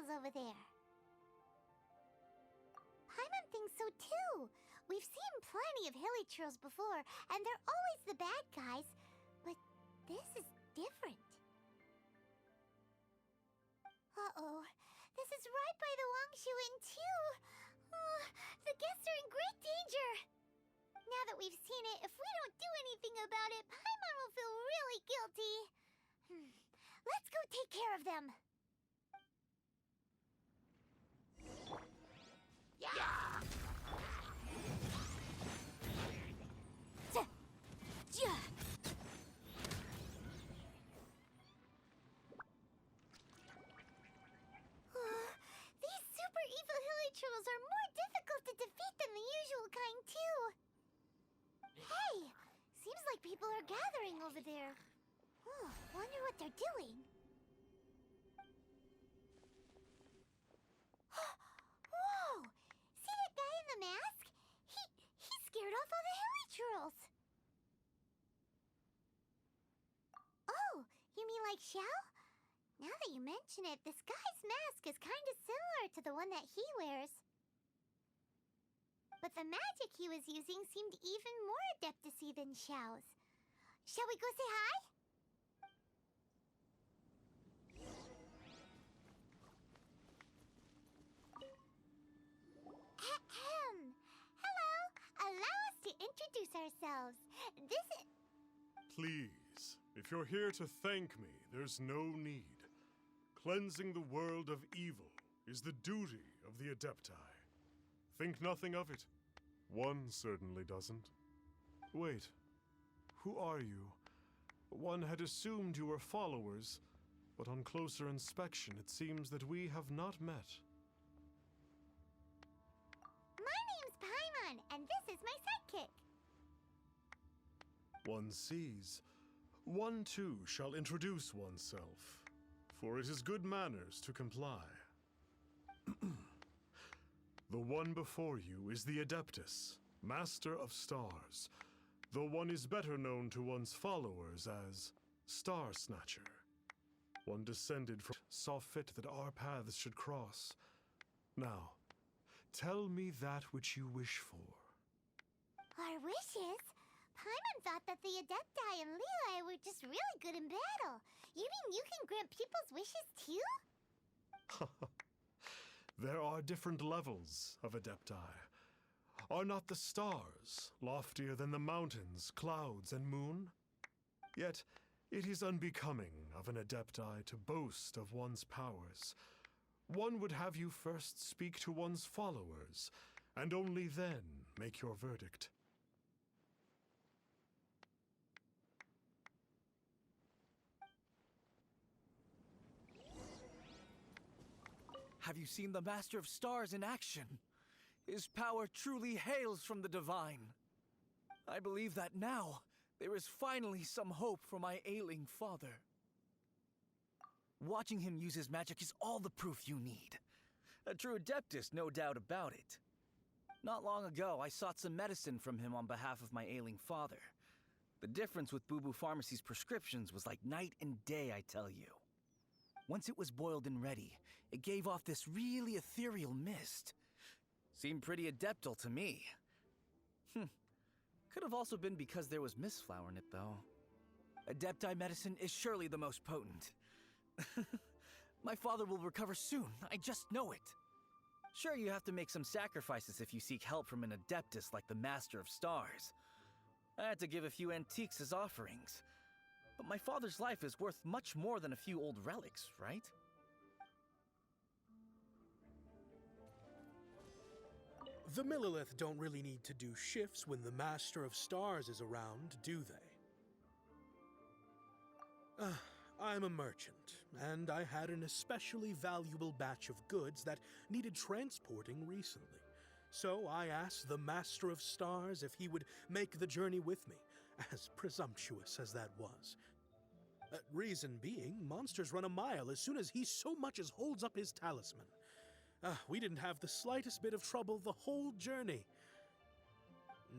hilichurls over there. Paimon thinks so too. We've seen plenty of hilichurls before, and they're always the bad guys. But this is different. Uh-oh. This is right by the Wangshu Inn too. The guests are in great danger. Now that we've seen it, if we don't do anything about it, Paimon will feel really guilty. Let's go take care of them. Yeah! These super evil hilichurls are more difficult to defeat than the usual kind, too. Hey! Seems like people are gathering over there. Wonder what they're doing. Whoa! See that guy in the mask? He scared off all the hilichurls. Oh, you mean like Xiao? Now that you mention it, this guy's mask is kind of similar to the one that he wears. But the magic he was using seemed even more adeptacy than Xiao's. Shall we go say hi? Hello! Allow us to introduce ourselves. This is... Please, if you're here to thank me, there's no need. Cleansing the world of evil is the duty of the Adepti. Think nothing of it. One certainly doesn't. Wait, who are you? One had assumed you were followers, but on closer inspection it seems that we have not met. My name's Paimon, and this is my sidekick. One sees. One too shall introduce oneself, for it is good manners to comply. The one before you is the Adeptus, Master of Stars, though one is better known to one's followers as Star Snatcher. One descended from saw fit that our paths should cross. Now, tell me that which you wish for. Our wishes? Paimon thought that the Adepti and Leela were just really good in battle. You mean you can grant people's wishes too? There are different levels of Adepti. Are not the stars loftier than the mountains, clouds, and moon? Yet, it is unbecoming of an Adepti to boast of one's powers. One would have you first speak to one's followers, and only then make your verdict. Have you seen the Master of Stars in action? His power truly hails from the divine. I believe that now, there is finally some hope for my ailing father. Watching him use his magic is all the proof you need. A true Adeptus, no doubt about it. Not long ago, I sought some medicine from him on behalf of my ailing father. The difference with Boo Boo Pharmacy's prescriptions was like night and day, I tell you. Once it was boiled and ready, it gave off this really ethereal mist. Seemed pretty adeptal to me. Could have also been because there was mistflower in it, though. Adepti medicine is surely the most potent. My father will recover soon, I just know it. Sure, you have to make some sacrifices if you seek help from an Adeptus like the Master of Stars. I had to give a few antiques as offerings. But my father's life is worth much more than a few old relics, right? The Millilith don't really need to do shifts when the Master of Stars is around, do they? I'm a merchant, and I had an especially valuable batch of goods that needed transporting recently. So I asked the Master of Stars if he would make the journey with me, as presumptuous as that was. Reason being, monsters run a mile as soon as he so much as holds up his talisman. We didn't have the slightest bit of trouble the whole journey.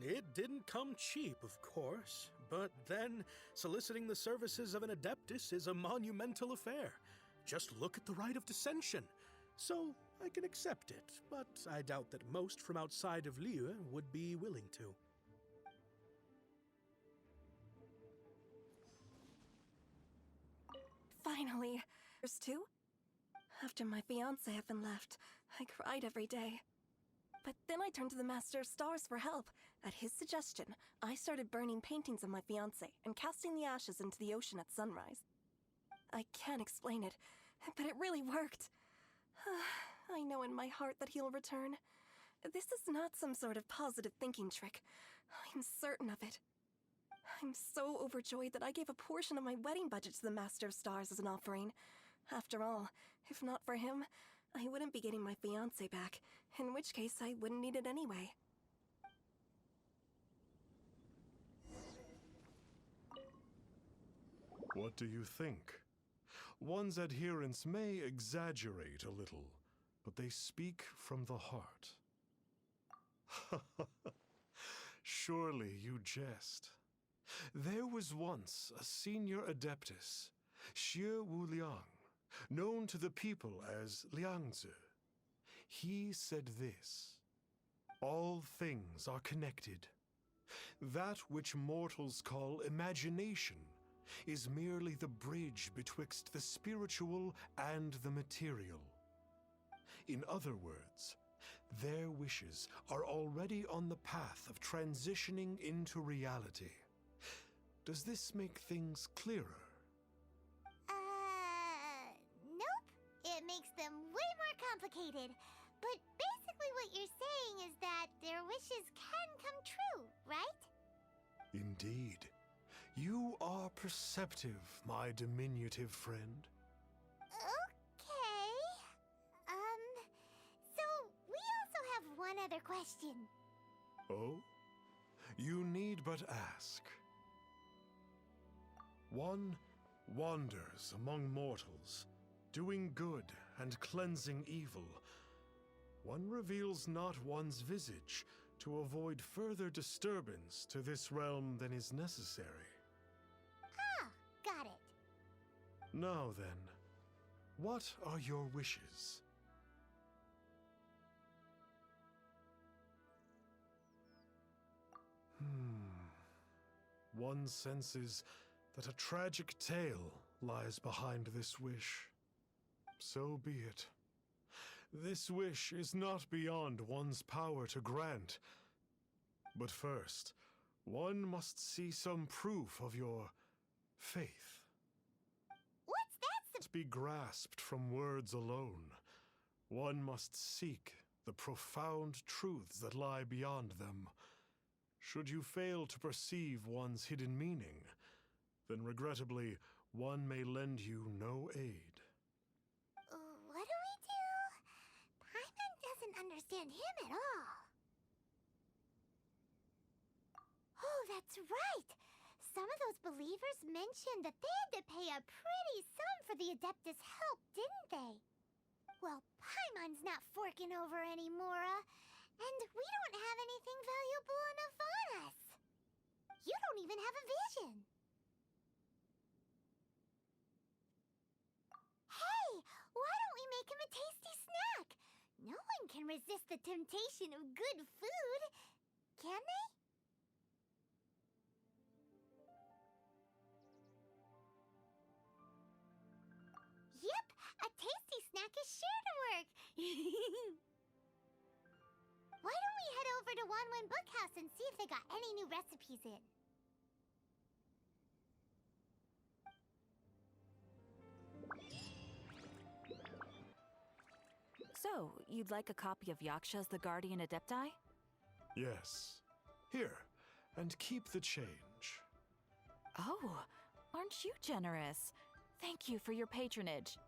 It didn't come cheap, of course, but then soliciting the services of an Adeptus is a monumental affair. Just look at the Rite of Descension. So I can accept it, but I doubt that most from outside of Liyue would be willing to. Finally. There's two? After my fiancé had been left, I cried every day. But then I turned to the Master of Stars for help. At his suggestion, I started burning paintings of my fiancé and casting the ashes into the ocean at sunrise. I can't explain it, but it really worked. I know in my heart that he'll return. This is not some sort of positive thinking trick. I'm certain of it. I'm so overjoyed that I gave a portion of my wedding budget to the Master of Stars as an offering. After all, if not for him, I wouldn't be getting my fiancé back, in which case I wouldn't need it anyway. What do you think? One's adherents may exaggerate a little, but they speak from the heart. Surely you jest. There was once a senior adeptus, Xie Wuliang, known to the people as Liangzi. He said this: all things are connected. That which mortals call imagination is merely the bridge betwixt the spiritual and the material. In other words, their wishes are already on the path of transitioning into reality. Does this make things clearer? Nope. It makes them way more complicated. But basically what you're saying is that their wishes can come true, right? Indeed. You are perceptive, my diminutive friend. Okay. So we also have one other question. Oh? You need but ask. One wanders among mortals, doing good and cleansing evil. One reveals not one's visage to avoid further disturbance to this realm than is necessary. Ah, got it. Now then, what are your wishes? One senses that a tragic tale lies behind this wish. So be it. This wish is not beyond one's power to grant. But first, one must see some proof of your faith. What's that? Not be grasped from words alone. One must seek the profound truths that lie beyond them. Should you fail to perceive one's hidden meaning, then regrettably, one may lend you no aid. What do we do? Paimon doesn't understand him at all. Oh, that's right! Some of those believers mentioned that they had to pay a pretty sum for the Adeptus' help, didn't they? Well, Paimon's not forking over anymore, and we don't have anything valuable enough on us. You don't even have a vision. Hey, why don't we make him a tasty snack? No one can resist the temptation of good food, can they? Yep, a tasty snack is sure to work. Why don't we head over to Wanwen Bookhouse and see if they got any new recipes in? So, you'd like a copy of Yaksha's The Guardian Adepti? Yes. Here, and keep the change. Oh, aren't you generous? Thank you for your patronage.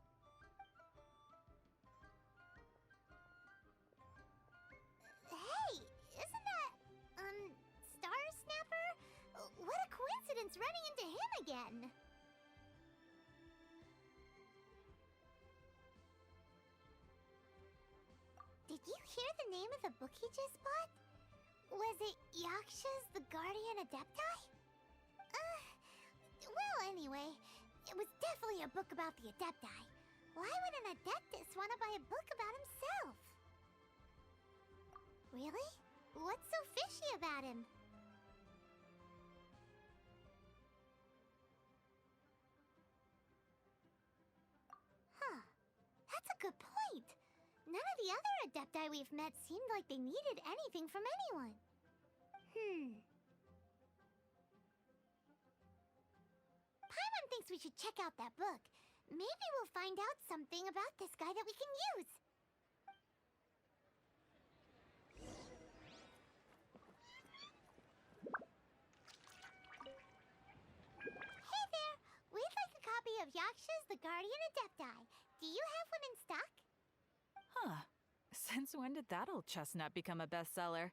Hey, isn't that, Star Snapper? What a coincidence running into him again! Did you hear the name of the book he just bought? Was it Yaksha's The Guardian Adepti? Well, anyway, it was definitely a book about the Adepti. Why would an Adeptus want to buy a book about himself? Really? What's so fishy about him? Huh. That's a good point. None of the other Adepti we've met seemed like they needed anything from anyone. Paimon thinks we should check out that book. Maybe we'll find out something about this guy that we can use. Hey there! We'd like a copy of Yaksha's The Guardian Adepti. Do you have one in stock? Huh. Since when did that old chestnut become a bestseller?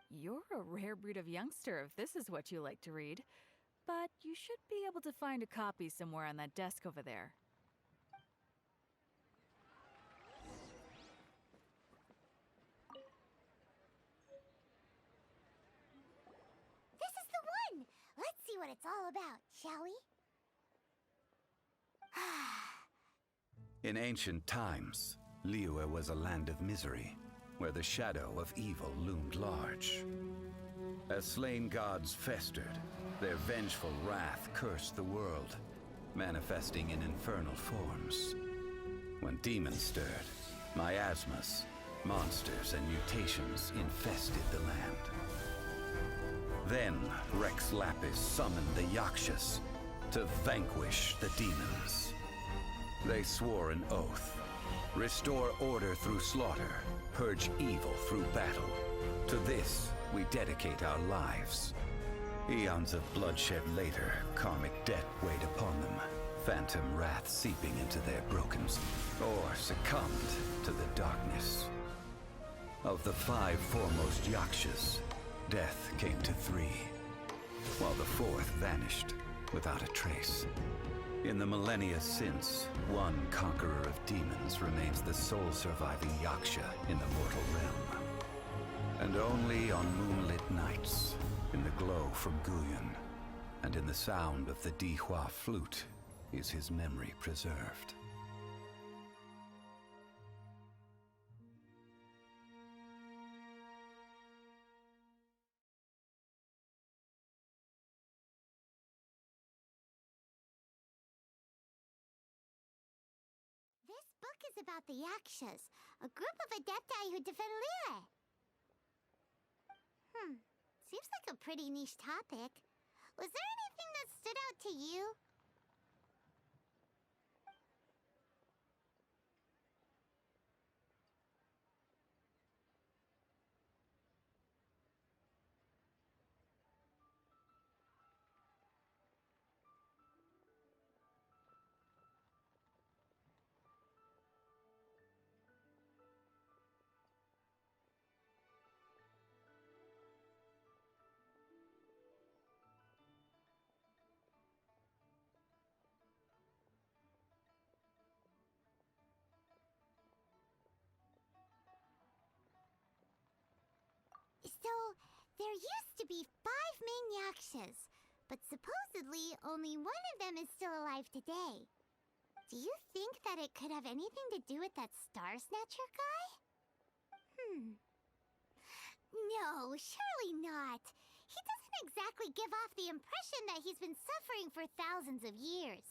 You're a rare breed of youngster if this is what you like to read. But you should be able to find a copy somewhere on that desk over there. This is the one! Let's see what it's all about, shall we? In ancient times, Liyue was a land of misery, where the shadow of evil loomed large. As slain gods festered, their vengeful wrath cursed the world, manifesting in infernal forms. When demons stirred, miasmas, monsters, and mutations infested the land. Then Rex Lapis summoned the Yakshas to vanquish the demons. They swore an oath: restore order through slaughter, purge evil through battle. To this, we dedicate our lives. Eons of bloodshed later, karmic debt weighed upon them, phantom wrath seeping into their broken or succumbed to the darkness. Of the 5 foremost Yakshas, death came to 3, while the 4th vanished without a trace. In the millennia since, one conqueror of demons remains the sole surviving Yaksha in the mortal realm. And only on moonlit nights, in the glow from Guyon, and in the sound of the Dihua flute, is his memory preserved. This book is about the Yakshas, a group of Adepti who defend Liyue. Seems like a pretty niche topic. Was there anything that stood out to you? So, there used to be 5 main Yakshas, but supposedly only one of them is still alive today. Do you think that it could have anything to do with that Star Snatcher guy? No, surely not. He doesn't exactly give off the impression that he's been suffering for thousands of years.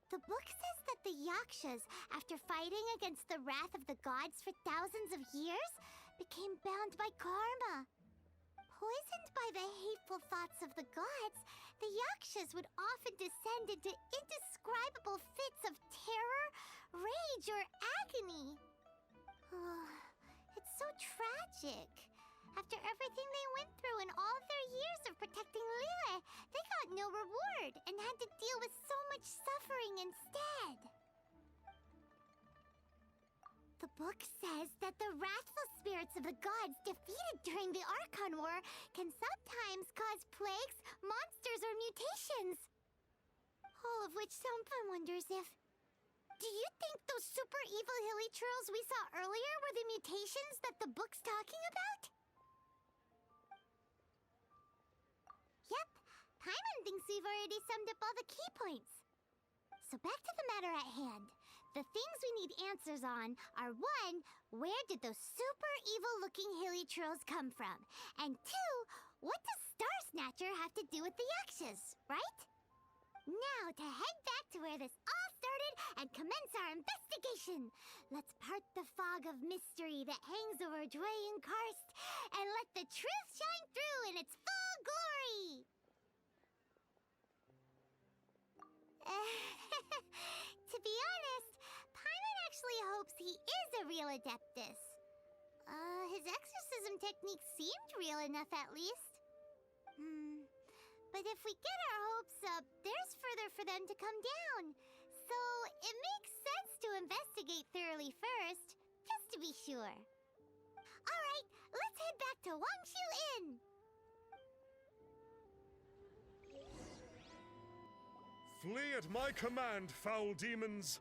The book says that the Yakshas, after fighting against the wrath of the gods for thousands of years, became bound by karma. Poisoned by the hateful thoughts of the gods, the Yakshas would often descend into indescribable fits of terror, rage, or agony. It's so tragic. After everything they went through in all their years of protecting Liyue, they got no reward and had to deal with so much suffering instead. The book says that the wrathful spirits of the gods defeated during the Archon War can sometimes cause plagues, monsters, or mutations. All of which Sampan wonders if... Do you think those super evil hilly churls we saw earlier were the mutations that the book's talking about? Yep, thinks we've already summed up all the key points. So back to the matter at hand. The things we need answers on are 1, where did those super evil-looking hilly trolls come from? And 2, what does Star Snatcher have to do with the Yakshas, right? Now to head back to where this all started and commence our investigation. Let's part the fog of mystery that hangs over Dwayne Karst and let the truth shine through in its full glory. To be honest, Paimon actually hopes he is a real Adeptus. His exorcism technique seemed real enough at least. But if we get our hopes up, there's further for them to come down. So it makes sense to investigate thoroughly first, just to be sure. Alright, let's head back to Wangshu Inn! Flee at my command, foul demons!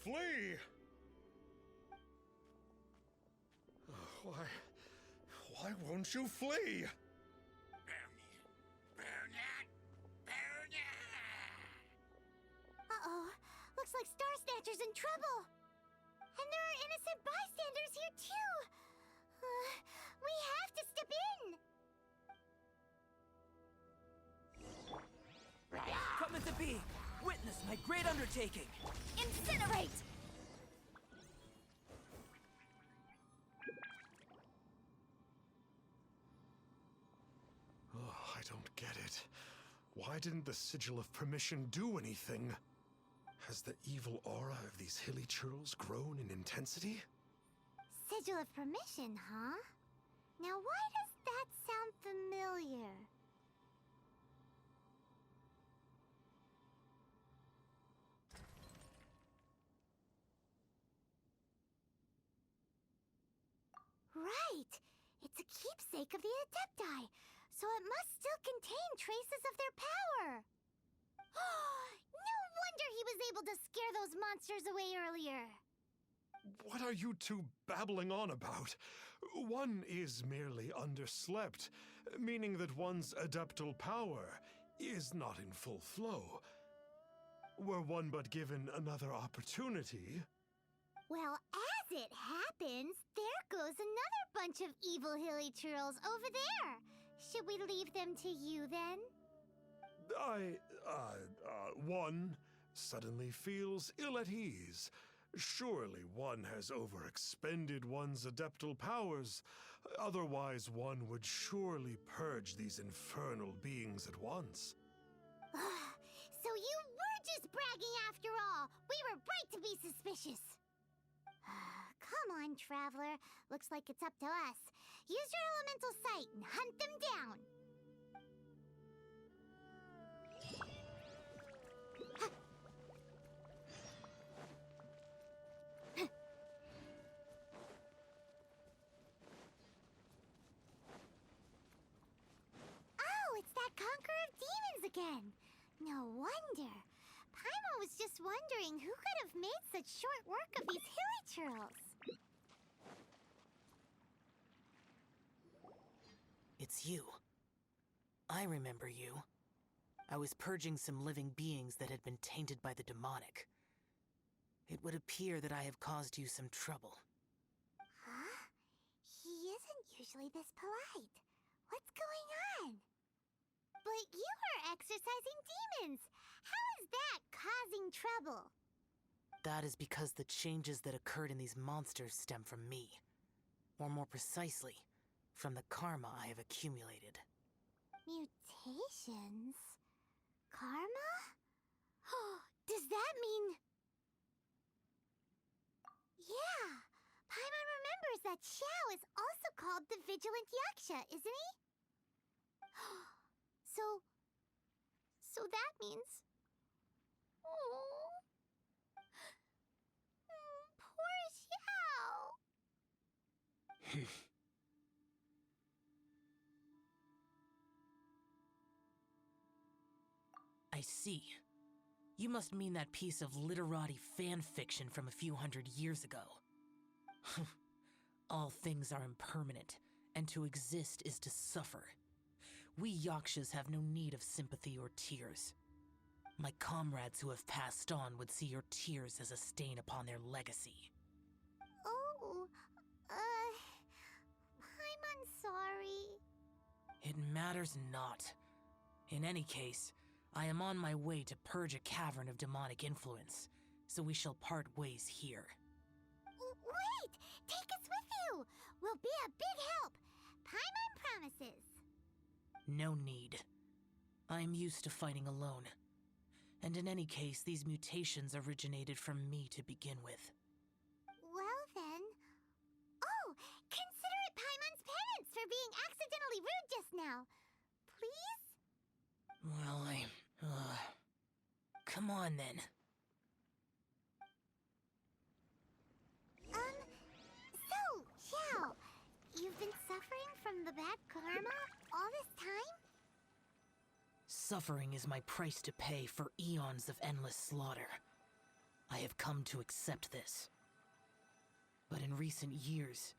Flee! Why won't you flee? Uh-oh, looks like Star Snatcher's in trouble. And there are innocent bystanders here too. We have to step in. Come to be! Witness my great undertaking! Incinerate! Oh, I don't get it. Why didn't the Sigil of Permission do anything? Has the evil aura of these hilly churls grown in intensity? Sigil of Permission, huh? Now why does that sound familiar? Right! It's a keepsake of the Adepti, so it must still contain traces of their power! No wonder he was able to scare those monsters away earlier! What are you two babbling on about? One is merely underslept, meaning that one's adeptal power is not in full flow. Were one but given another opportunity... Well, as it happens, there goes another bunch of evil hilly churls over there. Should we leave them to you, then? One suddenly feels ill at ease. Surely one has overexpended one's adeptal powers. Otherwise, one would surely purge these infernal beings at once. So you were just bragging after all. We were right to be suspicious. Come on, Traveler. Looks like it's up to us. Use your elemental sight and hunt them down. Oh, it's that Conqueror of Demons again. No wonder. Paimon was just wondering who could have made such short work of these hilly churls. It's you. I remember you. I was purging some living beings that had been tainted by the demonic. It would appear that I have caused you some trouble. Huh? He isn't usually this polite. What's going on? But you are exorcising demons. How is that causing trouble? That is because the changes that occurred in these monsters stem from me. Or more precisely, from the karma I have accumulated. Mutations? Karma? Does that mean... Yeah! Paimon remembers that Xiao is also called the Vigilant Yaksha, isn't he? So that means... Oh... Poor Xiao! I see. You must mean that piece of literati fan fiction from a few hundred years ago. All things are impermanent, and to exist is to suffer. We Yakshas have no need of sympathy or tears. My comrades who have passed on would see your tears as a stain upon their legacy. Oh, I'm sorry. It matters not. In any case, I am on my way to purge a cavern of demonic influence, so we shall part ways here. Wait! Take us with you! We'll be a big help! Paimon promises. No need. I am used to fighting alone. And in any case, these mutations originated from me to begin with. Well then... Oh! Consider it Paimon's penance for being accidentally rude just now. Please? Well, come on then. So, Xiao, you've been suffering from the bad karma all this time? Suffering is my price to pay for eons of endless slaughter. I have come to accept this. But in recent years,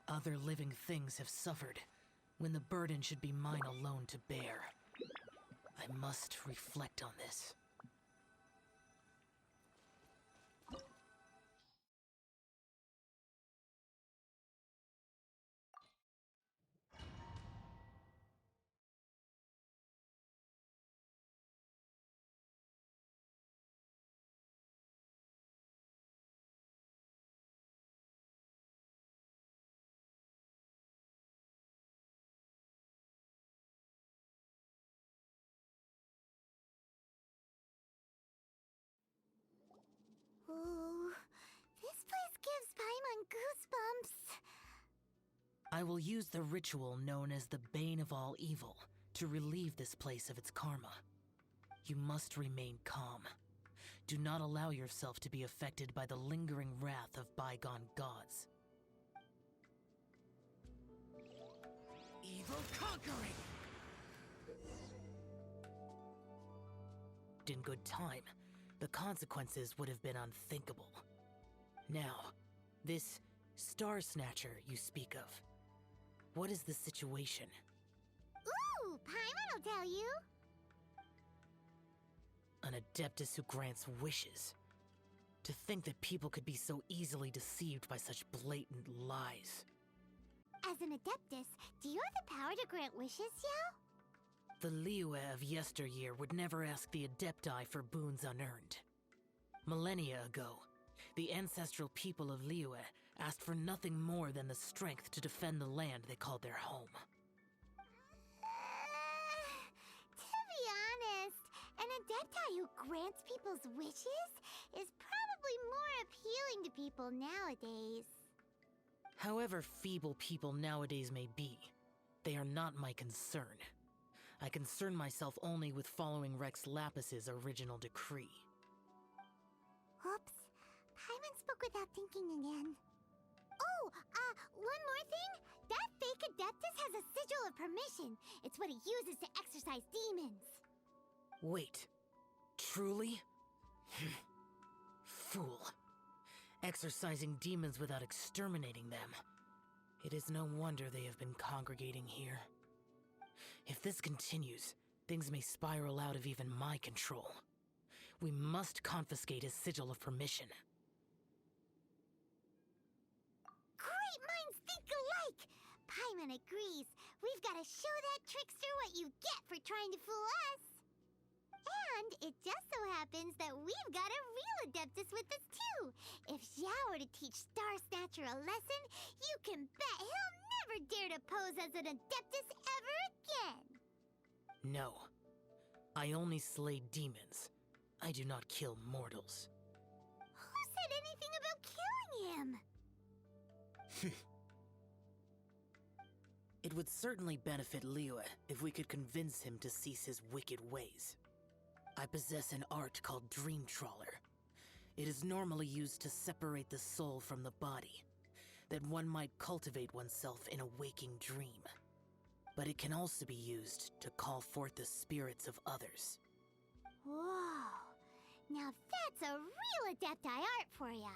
other living things have suffered, when the burden should be mine alone to bear. I must reflect on this. Ooh, this place gives Paimon goosebumps. I will use the ritual known as the Bane of All Evil to relieve this place of its karma. You must remain calm. Do not allow yourself to be affected by the lingering wrath of bygone gods. Evil conquering! In good time, the consequences would have been unthinkable. Now, this Star Snatcher you speak of, what is the situation? Ooh, Paimon will tell you. An Adeptus who grants wishes. To think that people could be so easily deceived by such blatant lies. As an Adeptus, do you have the power to grant wishes, Xiao? The Liyue of yesteryear would never ask the Adepti for boons unearned. Millennia ago, the ancestral people of Liyue asked for nothing more than the strength to defend the land they called their home. To be honest, an Adepti who grants people's wishes is probably more appealing to people nowadays. However feeble people nowadays may be, they are not my concern. I concern myself only with following Rex Lapis's original decree. Oops. Paimon spoke without thinking again. Oh, one more thing. That fake Adeptus has a sigil of permission. It's what he uses to exorcise demons. Wait, truly? Fool. Exorcising demons without exterminating them. It is no wonder they have been congregating here. If this continues, things may spiral out of even my control. We must confiscate his sigil of permission. Great minds think alike! Paimon agrees. We've got to show that trickster what you get for trying to fool us. And it just so happens that we've got a real Adeptus with us too. If Xiao were to teach Star Snatcher a lesson, you can bet he'll never dare to pose as an Adeptus ever again. No. I only slay demons. I do not kill mortals. Who said anything about killing him? It would certainly benefit Liyue if we could convince him to cease his wicked ways. I possess an art called Dream Trawler. It is normally used to separate the soul from the body, that one might cultivate oneself in a waking dream. But it can also be used to call forth the spirits of others. Whoa. Now that's a real Adepti art for ya.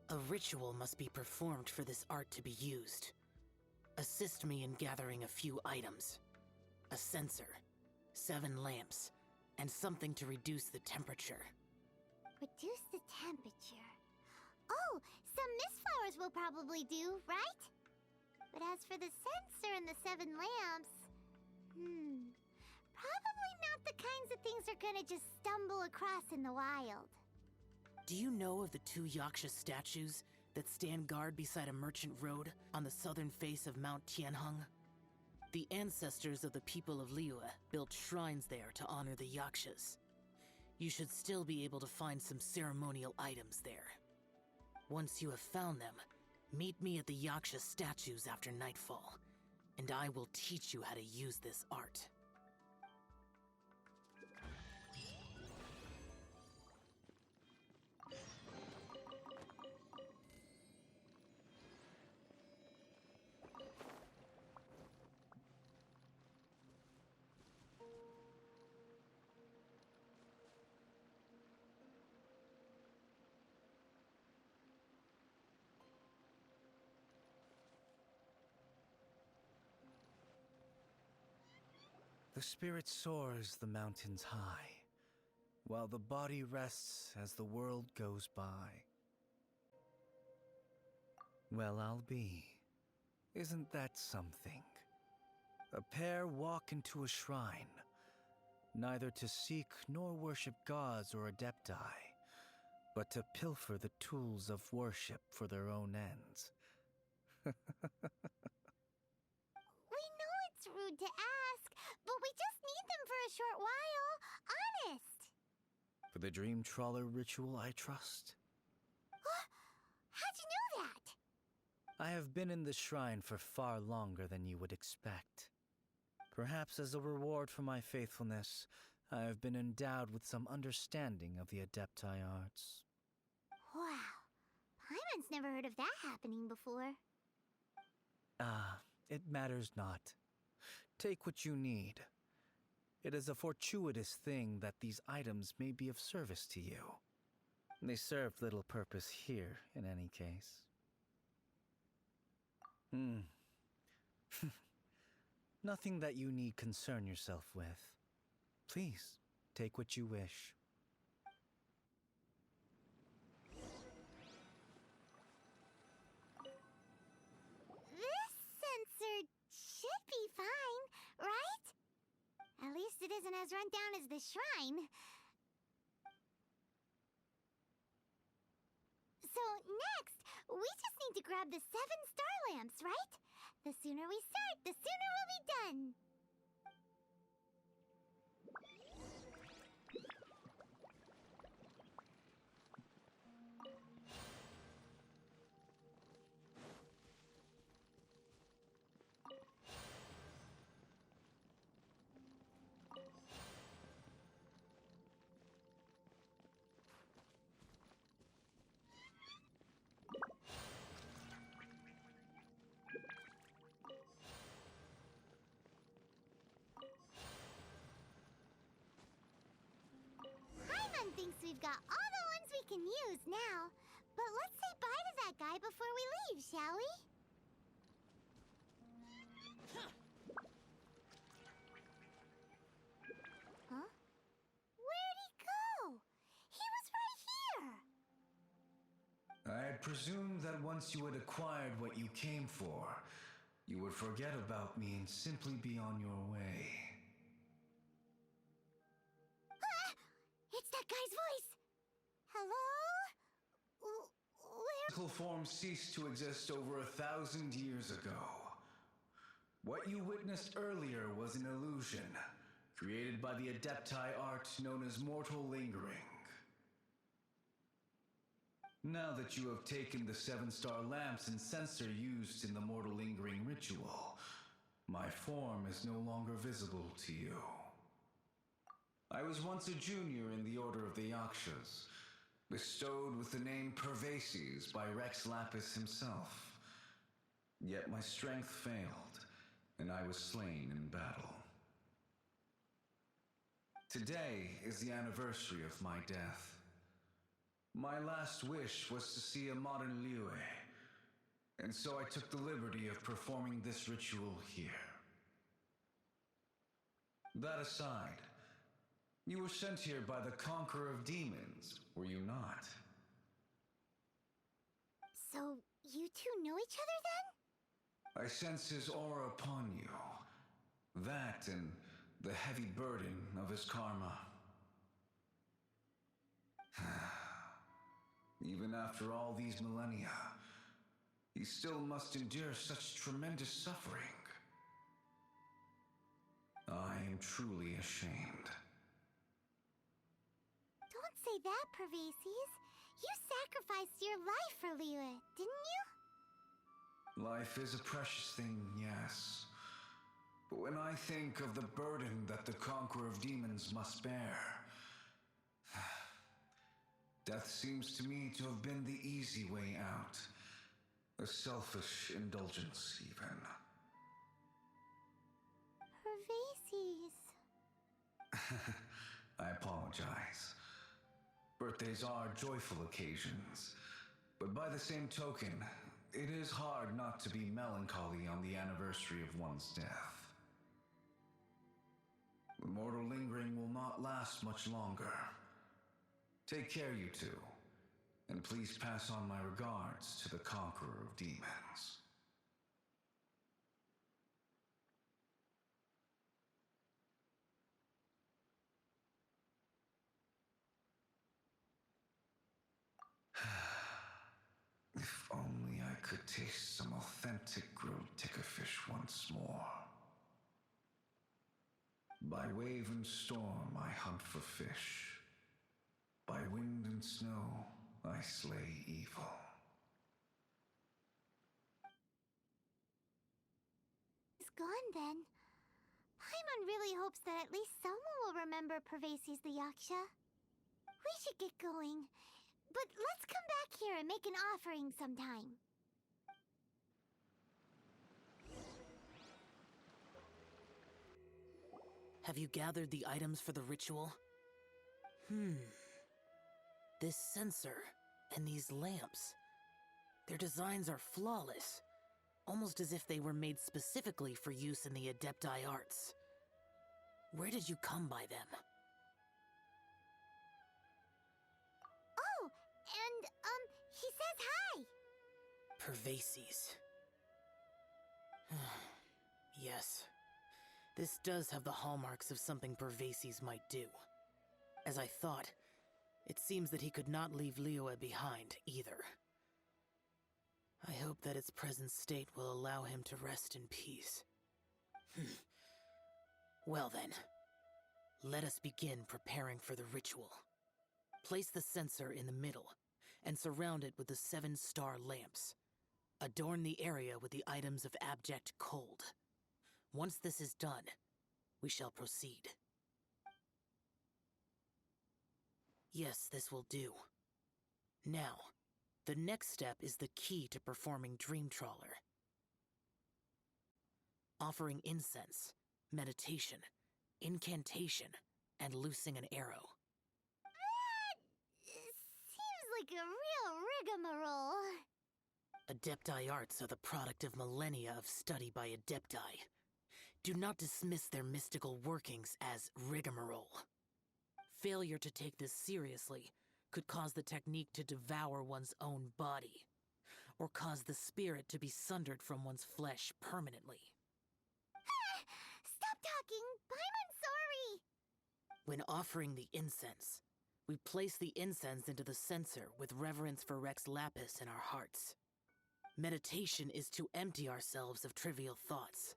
A ritual must be performed for this art to be used. Assist me in gathering a few items. A censer, 7 lamps, and something to reduce the temperature. Reduce the temperature. Oh, some mist flowers will probably do, right? But as for the censer and the 7 lamps... Probably not the kinds of things they're gonna just stumble across in the wild. Do you know of the 2 Yaksha statues that stand guard beside a merchant road on the southern face of Mount Tianheng? The ancestors of the people of Liyue built shrines there to honor the Yakshas. You should still be able to find some ceremonial items there. Once you have found them, meet me at the Yaksha statues after nightfall, and I will teach you how to use this art. The spirit soars the mountains high, while the body rests as the world goes by. Well, I'll be. Isn't that something? A pair walk into a shrine, neither to seek nor worship gods or adepti, but to pilfer the tools of worship for their own ends. We know it's rude to ask, but we just need them for a short while. Honest! For the Dream Trawler ritual, I trust. How'd you know that? I have been in the shrine for far longer than you would expect. Perhaps as a reward for my faithfulness, I have been endowed with some understanding of the adepti arts. Wow. Paimon's never heard of that happening before. It matters not. Take what you need. It is a fortuitous thing that these items may be of service to you. They served little purpose here, in any case. Nothing that you need concern yourself with. Please, take what you wish. This sensor should be fine, right? At least it isn't as run down as the shrine. So next, we just need to grab the 7 star lamps, right? The sooner we start, the sooner we'll be done. Paimon thinks we've got all the ones we can use now. But let's say bye to that guy before we leave, shall we? Huh? Where'd he go? He was right here! I had presumed that once you had acquired what you came for, you would forget about me and simply be on your way. Ah! It's that guy's voice! Hello? Where? Physical forms ceased to exist over 1,000 years ago. What you witnessed earlier was an illusion, created by the adepti art known as mortal lingering. Now that you have taken the 7-star lamps and censer used in the mortal lingering ritual, my form is no longer visible to you. I was once a junior in the Order of the Yakshas, bestowed with the name Pervases by Rex Lapis himself. Yet my strength failed, and I was slain in battle. Today is the anniversary of my death. My last wish was to see a modern Liyue, and so I took the liberty of performing this ritual here. That aside, you were sent here by the Conqueror of Demons, were you not? So, you two know each other then? I sense his aura upon you. That and the heavy burden of his karma. Even after all these millennia, he still must endure such tremendous suffering. I am truly ashamed. Don't say that, Pervases. You sacrificed your life for Liyue, didn't you? Life is a precious thing, yes. But when I think of the burden that the Conqueror of Demons must bear, death seems to me to have been the easy way out. A selfish indulgence, even. Pervases. I apologize. Birthdays are joyful occasions, but by the same token, it is hard not to be melancholy on the anniversary of one's death. The mortal lingering will not last much longer. Take care, you two, and please pass on my regards to the Conqueror of Demons. If only I could taste some authentic grilled tickerfish once more. By wave and storm I hunt for fish. By wind and snow I slay evil. He's gone then. Paimon really hopes that at least someone will remember Pervases the Yaksha. We should get going. But let's come back here and make an offering sometime. Have you gathered the items for the ritual? This censer and these lamps. Their designs are flawless, almost as if they were made specifically for use in the Adepti arts. Where did you come by them? Oh, and, he says hi! Pervases. Yes. This does have the hallmarks of something Pervases might do. As I thought, it seems that he could not leave Liyue behind, either. I hope that its present state will allow him to rest in peace. Well then, let us begin preparing for the ritual. Place the censer in the middle, and surround it with the 7-star lamps. Adorn the area with the items of abject cold. Once this is done, we shall proceed. Yes, this will do. Now, the next step is the key to performing Dream Trawler. Offering incense, meditation, incantation, and loosing an arrow. Seems like a real rigmarole. Adepti arts are the product of millennia of study by Adepti. Do not dismiss their mystical workings as rigmarole. Failure to take this seriously could cause the technique to devour one's own body, or cause the spirit to be sundered from one's flesh permanently. Stop talking! Paimon's sorry! When offering the incense, we place the incense into the censer with reverence for Rex Lapis in our hearts. Meditation is to empty ourselves of trivial thoughts,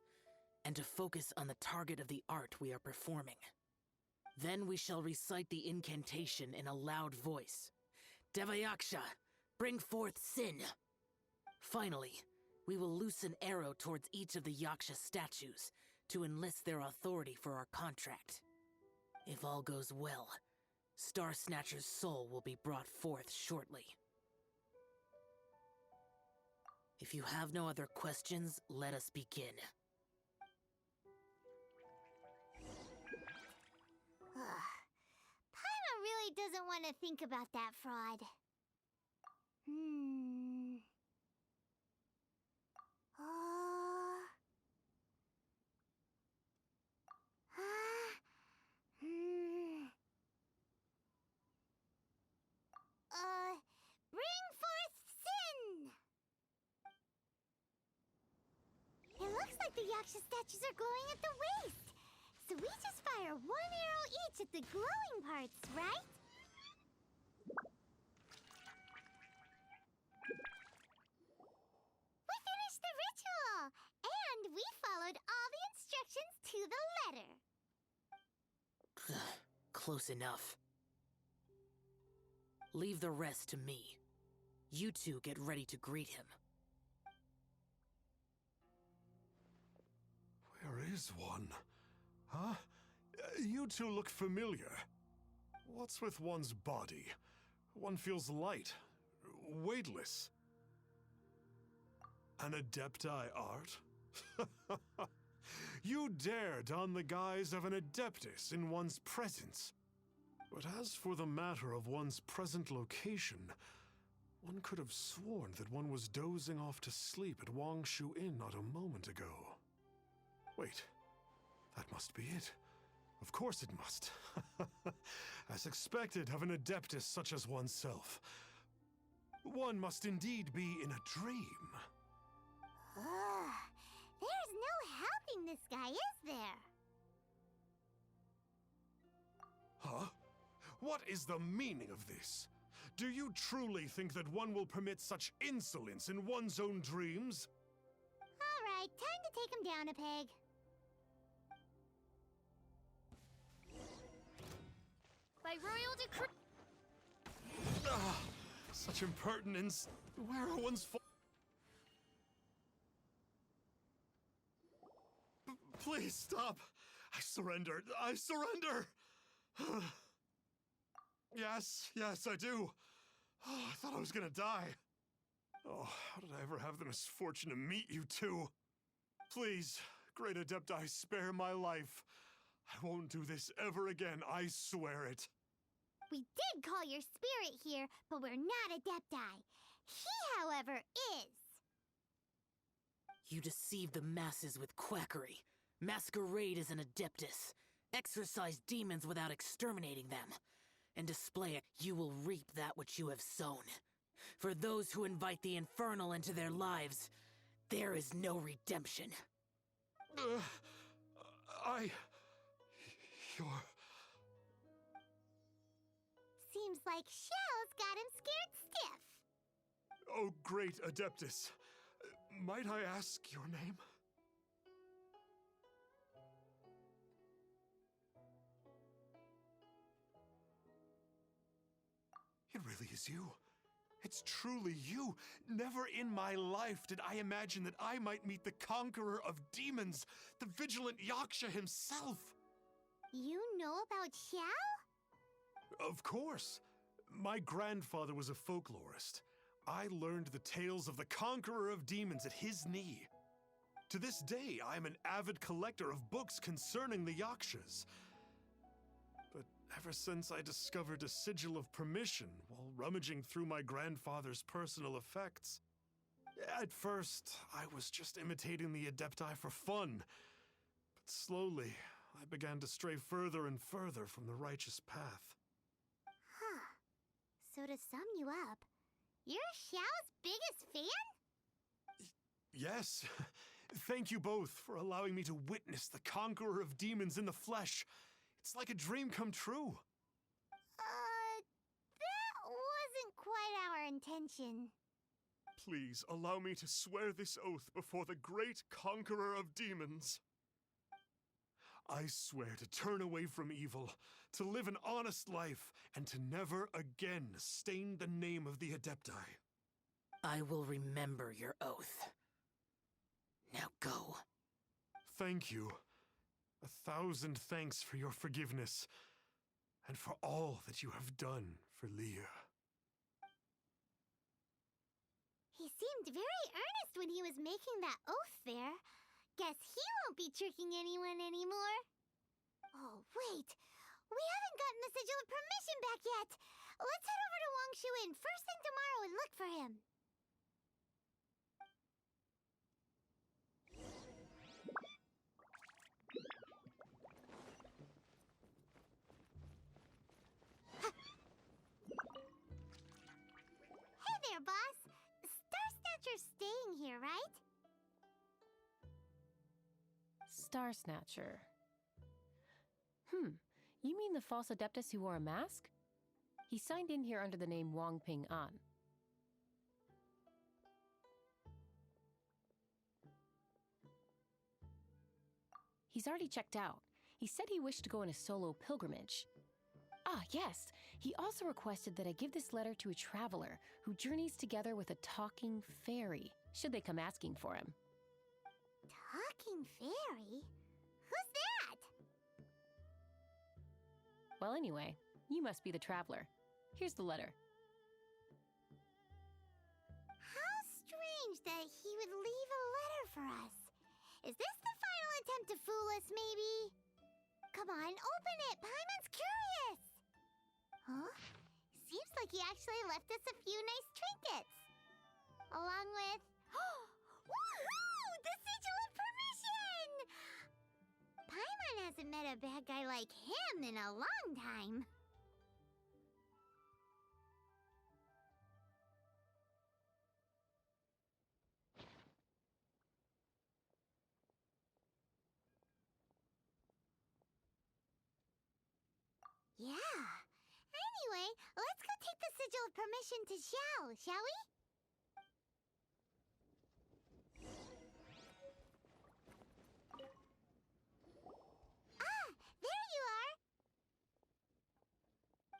and to focus on the target of the art we are performing. Then we shall recite the incantation in a loud voice. Devayaksha, bring forth sin! Finally, we will loose an arrow towards each of the Yaksha statues to enlist their authority for our contract. If all goes well, Star Snatcher's soul will be brought forth shortly. If you have no other questions, let us begin. Paimon really doesn't want to think about that fraud. Hmm. Oh. Hmm. Bring forth sin! It looks like the Yaksha statues are glowing at the waist. So we just fire one arrow each at the glowing parts, right? We finished the ritual! And we followed all the instructions to the letter. Close enough. Leave the rest to me. You two get ready to greet him. Where is one? Huh? You two look familiar. What's with one's body? One feels light, weightless. An Adepti art? You dare don the guise of an Adeptus in one's presence. But as for the matter of one's present location, one could have sworn that one was dozing off to sleep at Wangshu Inn not a moment ago. Wait, that must be it. Of course it must. As expected of an Adeptus such as oneself. One must indeed be in a dream. There's no helping this guy, is there? Huh? What is the meaning of this? Do you truly think that one will permit such insolence in one's own dreams? All right, time to take him down a peg. By royal decree... Such impertinence. Where are one's Please stop. I surrender. I surrender. Yes, I do. I thought I was gonna die. Oh, how did I ever have the misfortune to meet you two? Please, great Adepti, spare my life. I won't do this ever again, I swear it. We did call your spirit here, but we're not Adepti. He, however, is. You deceive the masses with quackery. Masquerade as an Adeptus. Exorcise demons without exterminating them. And display it, you will reap that which you have sown. For those who invite the infernal into their lives, there is no redemption. You're... Seems like Xiao's got him scared stiff. Oh, great Adeptus. Might I ask your name? It really is you. It's truly you. Never in my life did I imagine that I might meet the conqueror of demons, the vigilant Yaksha himself. You know about Xiao? Of course. My grandfather was a folklorist. I learned the tales of the conqueror of demons at his knee. To this day, I am an avid collector of books concerning the Yakshas. But ever since I discovered a sigil of permission while rummaging through my grandfather's personal effects, at first, I was just imitating the Adepti for fun. But slowly, I began to stray further and further from the righteous path. Huh. So to sum you up, you're Xiao's biggest fan? Yes. Thank you both for allowing me to witness the conqueror of demons in the flesh. It's like a dream come true. That wasn't quite our intention. Please allow me to swear this oath before the great conqueror of demons. I swear to turn away from evil, to live an honest life, and to never again stain the name of the Adepti. I will remember your oath. Now go. Thank you. 1,000 thanks for your forgiveness, and for all that you have done for Leah. He seemed very earnest when he was making that oath there. Guess he won't be tricking anyone anymore. Oh, wait. We haven't gotten the sigil of permission back yet. let's head over to Wangshuin first thing tomorrow and look for him. Hey there, boss. Star Snatcher's staying here, right? Star Snatcher. You mean the false Adeptus who wore a mask? He signed in here under the name Wang Ping An. He's already checked out. He said he wished to go on a solo pilgrimage. Ah, yes! He also requested that I give this letter to a traveler who journeys together with a talking fairy, should they come asking for him. Talking fairy? Who's that? Well, anyway, you must be the traveler. Here's the letter. How strange that he would leave a letter for us. Is this the final attempt to fool us, maybe? Come on, open it! Paimon's curious! Huh? Seems like he actually left us a few nice trinkets. Along with... Woohoo! The Sigil of Permission! Paimon hasn't met a bad guy like him in a long time. Yeah. Anyway, let's go take the Sigil of Permission to Xiao, shall we? Ah, there you are.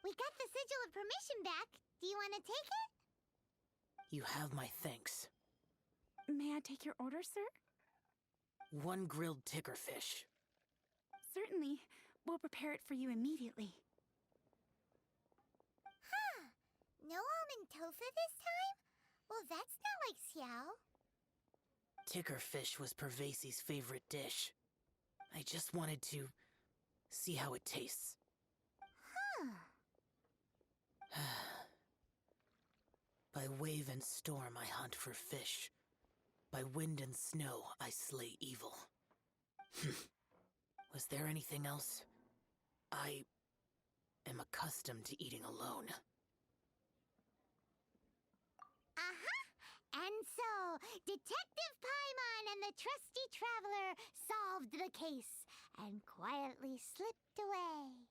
We got the Sigil of Permission back. Do you want to take it? You have my thanks. May I take your order, sir? 1 grilled tickerfish. Certainly. We'll prepare it for you immediately. Huh. No almond tofu this time? Well, that's not like Xiao. Tickerfish was Pervasi's favorite dish. I just wanted to see how it tastes. Huh. By wave and storm I hunt for fish. By wind and snow I slay evil. Was there anything else? I am accustomed to eating alone. And so, Detective Paimon and the trusty traveler solved the case and quietly slipped away.